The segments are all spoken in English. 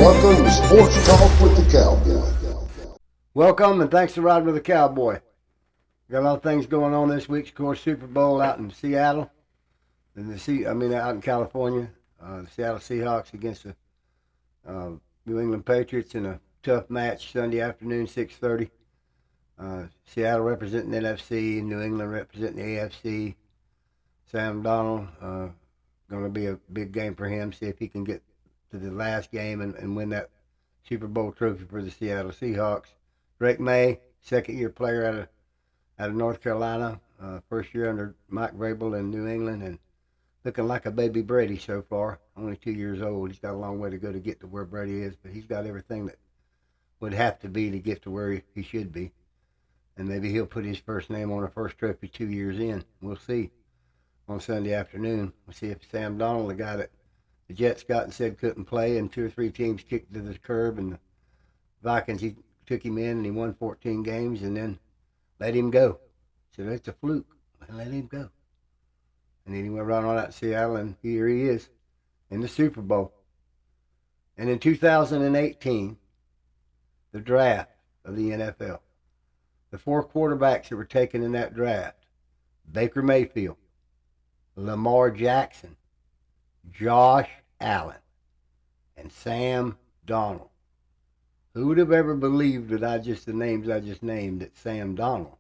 Welcome to Sports Talk with the Cowboy. Welcome and thanks for riding with the Cowboy. Got a lot of things going on this week. Of course, Super Bowl out in Seattle, and out in California. The Seattle Seahawks against the New England Patriots in a tough match Sunday afternoon, 6:30. Seattle representing the NFC, New England representing the AFC. Sam Darnold, going to be a big game for him. See if he can get to the last game and win that Super Bowl trophy for the Seattle Seahawks. Drake May, second-year player out of North Carolina, first year under Mike Vrabel in New England, and looking like a baby Brady so far. Only 2 years old. He's got a long way to go to get to where Brady is, but he's got everything that would have to be to get to where he should be. And maybe he'll put his first name on a first trophy 2 years in. We'll see on Sunday afternoon. We'll see if Sam Darnold, the guy that the Jets got and said couldn't play, and 2 or 3 teams kicked to the curb, and the Vikings, he took him in and he won 14 games and then let him go. So that's a fluke. And let him go. And then he went right on out to Seattle, and here he is in the Super Bowl. And in 2018, the draft of the NFL, the 4 quarterbacks that were taken in that draft: Baker Mayfield, Lamar Jackson, Josh Allen, and Sam Darnold. Who would have ever believed that the names I just named, that Sam Darnold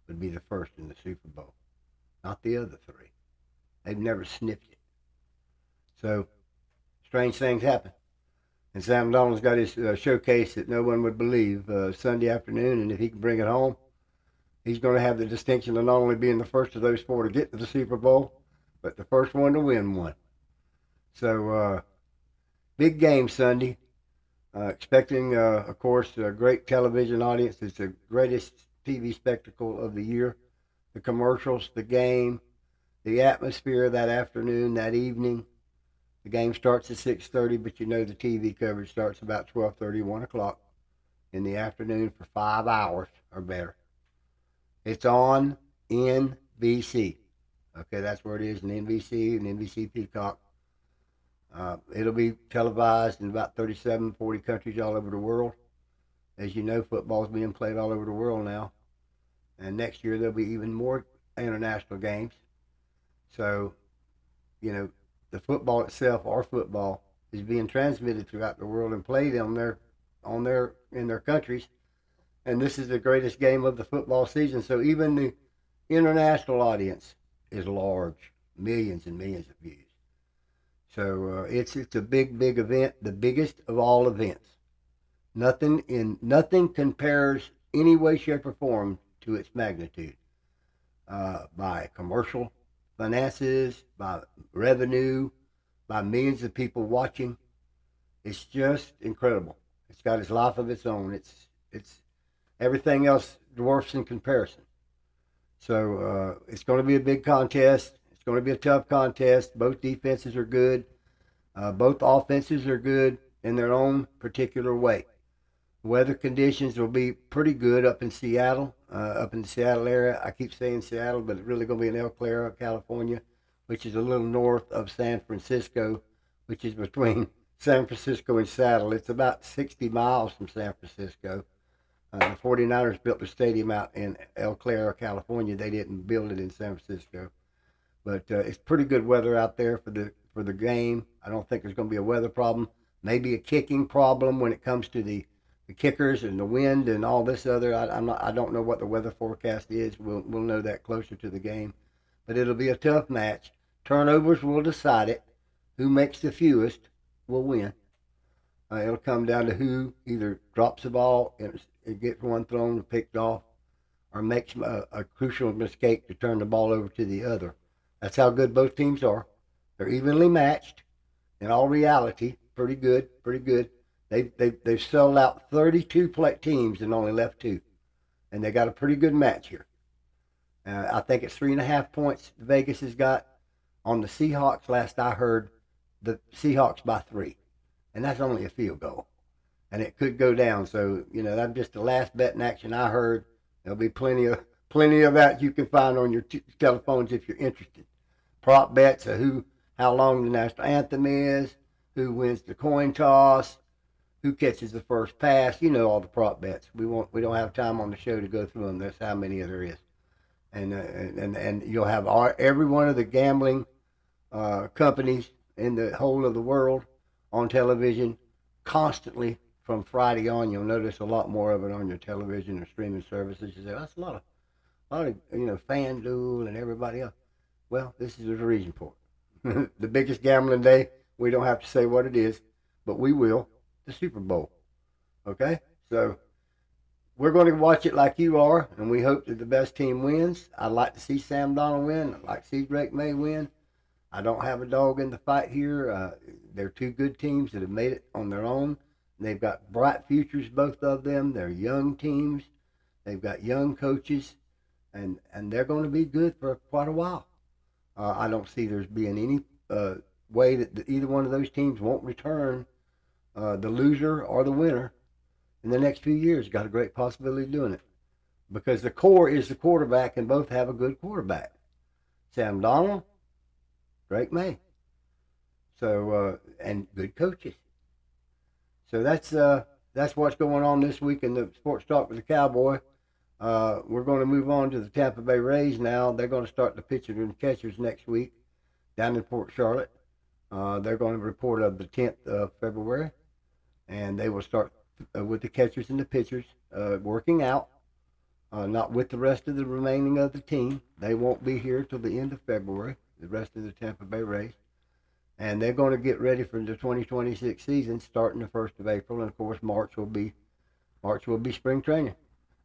would be the first in the Super Bowl? Not the other 3. They've never sniffed it. So, strange things happen. And Sam Darnold's got his showcase that no one would believe Sunday afternoon, and if he can bring it home, he's going to have the distinction of not only being the first of those 4 to get to the Super Bowl, but the first one to win one. So, big game Sunday. Expecting, of course, a great television audience. It's the greatest TV spectacle of the year. The commercials, the game, the atmosphere that afternoon, that evening. The game starts at 6:30, but you know the TV coverage starts about 12:30, 1 o'clock in the afternoon for 5 hours or better. It's on NBC. Okay, that's where it is, in NBC and NBC Peacock. It'll be televised in about 37, 40 countries all over the world. As you know, football's being played all over the world now. And next year there'll be even more international games. So, you know, the football itself, our football, is being transmitted throughout the world and played in their countries. And this is the greatest game of the football season. So even the international audience is large, millions and millions of views. So it's a big event, the biggest of all events. Nothing compares any way, shape, or form to its magnitude. By commercial finances, by revenue, by millions of people watching. It's just incredible. It's got its life of its own. It's everything else dwarfs in comparison. So it's going to be a big contest. It's going to be a tough contest. Both defenses are good. Both offenses are good in their own particular way. Weather conditions will be pretty good up in Seattle, up in the Seattle area. I keep saying Seattle, but it's really going to be in Eau Claire, California, which is a little north of San Francisco, which is between San Francisco and Seattle. It's about 60 miles from San Francisco. The 49ers built their stadium out in Eau Claire, California. They didn't build it in San Francisco. But it's pretty good weather out there for the game. I don't think there's going to be a weather problem. Maybe a kicking problem when it comes to the kickers and the wind and all this other. I don't know what the weather forecast is. We'll know that closer to the game. But it'll be a tough match. Turnovers will decide it. Who makes the fewest will win. It'll come down to who either drops the ball and gets one thrown or picked off, or makes a crucial mistake to turn the ball over to the other. That's how good both teams are. They're evenly matched. In all reality, pretty good. They've sold out 32 teams and only left 2, and they got a pretty good match here. I think it's 3.5 points Vegas has got on the Seahawks. Last I heard, the Seahawks by 3, and that's only a field goal, and it could go down. So that's just the last betting action I heard. There'll be plenty of that you can find on your telephones if you're interested. Prop bets of how long the national anthem is, who wins the coin toss, who catches the first pass. You know all the prop bets. We don't have time on the show to go through them. That's how many there is, and you'll have every one of the gambling companies in the whole of the world on television constantly from Friday on. You'll notice a lot more of it on your television or streaming services. You say, that's a lot of FanDuel and everybody else. Well, this is the reason for it. The biggest gambling day, we don't have to say what it is, but we will, the Super Bowl. Okay? So we're going to watch it like you are, and we hope that the best team wins. I'd like to see Sam Darnold win. I'd like to see Drake May win. I don't have a dog in the fight here. They're two good teams that have made it on their own. They've got bright futures, both of them. They're young teams. They've got young coaches, and they're going to be good for quite a while. I don't see there's being any way that either one of those teams won't return the loser or the winner in the next few years. Got a great possibility of doing it because the core is the quarterback, and both have a good quarterback. Sam Darnold, Drake May. So and good coaches. So that's what's going on this week in the Sports Talk with the Cowboy. We're going to move on to the Tampa Bay Rays now. They're going to start the pitchers and catchers next week down in Port Charlotte. They're going to report on the 10th of February, and they will start with the catchers and the pitchers working out, not with the rest of the remaining of the team. They won't be here till the end of February, the rest of the Tampa Bay Rays. And they're going to get ready for the 2026 season starting the 1st of April. And, of course, March will be spring training.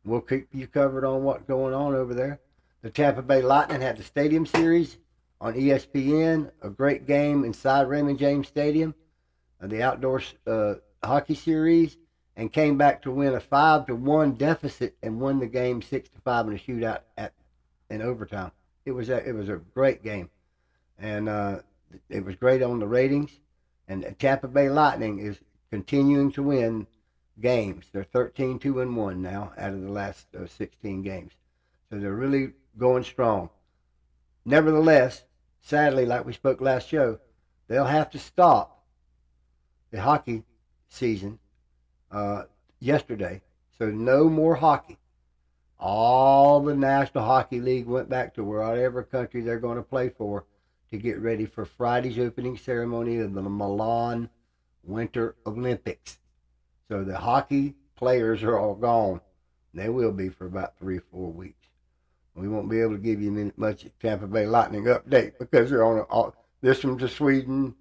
We'll keep you covered on what's going on over there. The Tampa Bay Lightning had the Stadium Series on ESPN, a great game inside Raymond James Stadium, the outdoor hockey series, and came back to win a 5-1 deficit and won the game 6-5 in a shootout in overtime. It was a great game, and it was great on the ratings. And the Tampa Bay Lightning is continuing to win games. They're 13-2-1 now out of the last 16 games, so they're really going strong. Nevertheless, sadly, like we spoke last show, they'll have to stop the hockey season yesterday. So no more hockey. All the National Hockey League went back to whatever country they're going to play for to get ready for Friday's opening ceremony of the Milan Winter Olympics. So the hockey players are all gone. They will be for about 3 or 4 weeks. We won't be able to give you much Tampa Bay Lightning update because they're on this one to Sweden,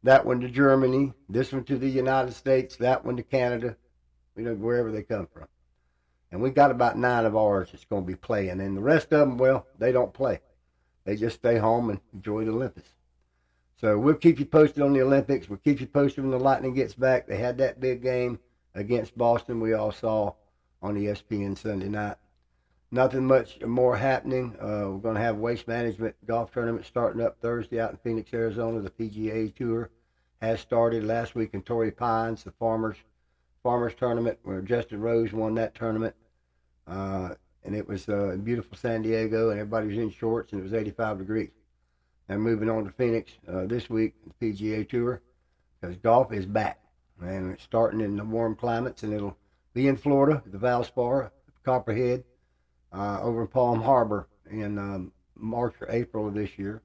that one to Germany, this one to the United States, that one to Canada, wherever they come from. And we got about 9 of ours that's going to be playing. And the rest of them, well, they don't play. They just stay home and enjoy the Olympics. So we'll keep you posted on the Olympics. We'll keep you posted when the Lightning gets back. They had that big game against Boston we all saw on ESPN Sunday night. Nothing much more happening. We're going to have Waste Management Golf Tournament starting up Thursday out in Phoenix, Arizona. The PGA Tour has started last week in Torrey Pines, the Farmers Tournament, where Justin Rose won that tournament. And it was in beautiful San Diego, and everybody was in shorts, and it was 85 degrees. And moving on to Phoenix this week, the PGA Tour, because golf is back. And it's starting in the warm climates, and it'll be in Florida, the Valspar, Copperhead, over in Palm Harbor in March or April of this year.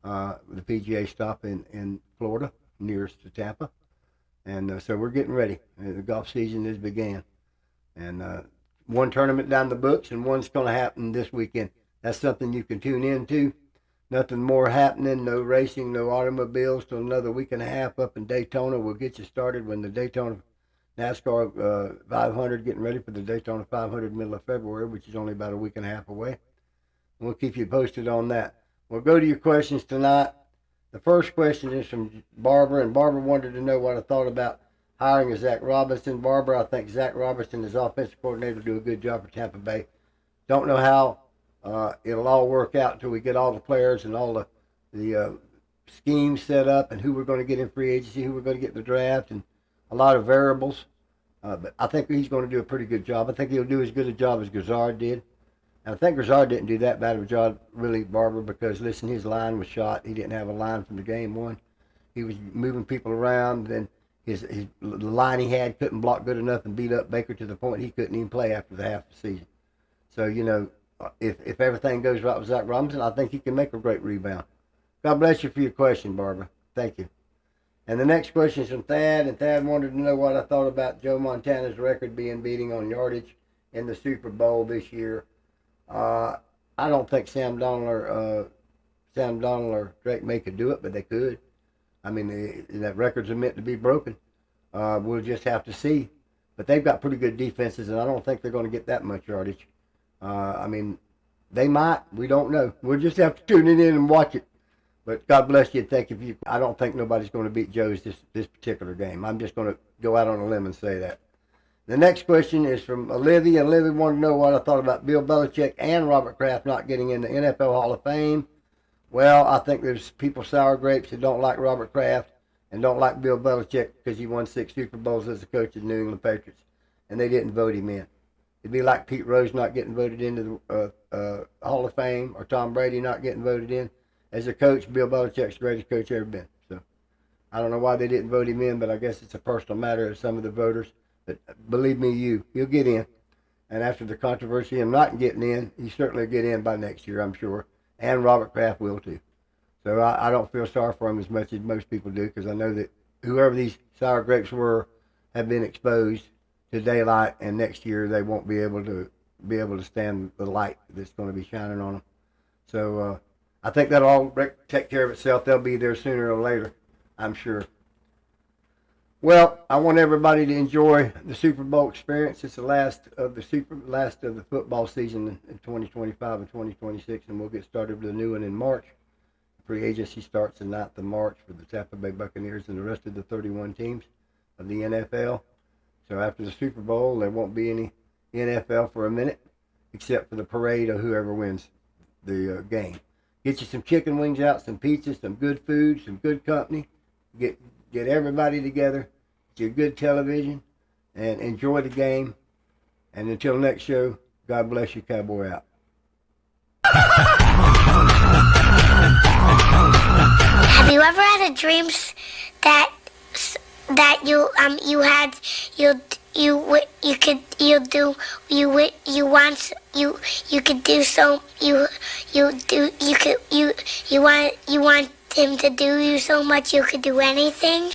The PGA stop in Florida, nearest to Tampa. And so we're getting ready. The golf season has began. And one tournament down the books, and one's going to happen this weekend. That's something you can tune into. Nothing more happening, no racing, no automobiles till another week and a half up in Daytona. We'll get you started when the Daytona NASCAR 500, getting ready for the Daytona 500 middle of February, which is only about a week and a half away. We'll keep you posted on that. We'll go to your questions tonight. The first question is from Barbara, and Barbara wanted to know what I thought about hiring of Zach Robinson. Barbara, I think Zach Robinson, as offensive coordinator, will do a good job for Tampa Bay. Don't know how it'll all work out until we get all the players and all the schemes set up and who we're going to get in free agency, who we're going to get in the draft, and a lot of variables. But I think he's going to do a pretty good job. I think he'll do as good a job as Grizzard did. And I think Grizzard didn't do that bad of a job, really, Barbara, because, listen, his line was shot. He didn't have a line from the game one. He was moving people around, and the line he had couldn't block good enough and beat up Baker to the point he couldn't even play after the half of the season. So, you know, if everything goes right with Zach Robinson, I think he can make a great rebound. God bless you for your question, Barbara. Thank you. And the next question is from Thad, and Thad wanted to know what I thought about Joe Montana's record being beating on yardage in the Super Bowl this year. I don't think Sam Darnold or Drake May could do it, but they could. I mean, that records are meant to be broken. We'll just have to see. But they've got pretty good defenses, and I don't think they're going to get that much yardage. I mean, they might. We don't know. We'll just have to tune it in and watch it. But God bless you and thank you for you. I don't think nobody's going to beat Joe's this particular game. I'm just going to go out on a limb and say that. The next question is from Olivia. Olivia wanted to know what I thought about Bill Belichick and Robert Kraft not getting in the NFL Hall of Fame. Well, I think there's people sour grapes that don't like Robert Kraft and don't like Bill Belichick because he won 6 Super Bowls as a coach of the New England Patriots, and they didn't vote him in. It'd be like Pete Rose not getting voted into the Hall of Fame or Tom Brady not getting voted in. As a coach, Bill Belichick's the greatest coach ever been. So I don't know why they didn't vote him in, but I guess it's a personal matter of some of the voters. But believe me, he'll get in. And after the controversy of him not getting in, he certainly will get in by next year, I'm sure. And Robert Kraft will too. So I don't feel sorry for him as much as most people do, because I know that whoever these sour grapes were have been exposed to daylight, and next year they won't be able to stand the light that's going to be shining on them. So I think that'll all take care of itself. They'll be there sooner or later, I'm sure. Well, I want everybody to enjoy the Super Bowl experience. It's the last of the football season in 2025 and 2026, and we'll get started with a new one in March. Free agency starts the 9th of March for the Tampa Bay Buccaneers and the rest of the 31 teams of the NFL. So after the Super Bowl, there won't be any NFL for a minute, except for the parade of whoever wins the game. Get you some chicken wings out, some pizza, some good food, some good company. Get everybody together. Get you good television, and enjoy the game. And until next show, God bless you, Cowboy out. Have you ever had a dream that you want him to do you so much you could do anything?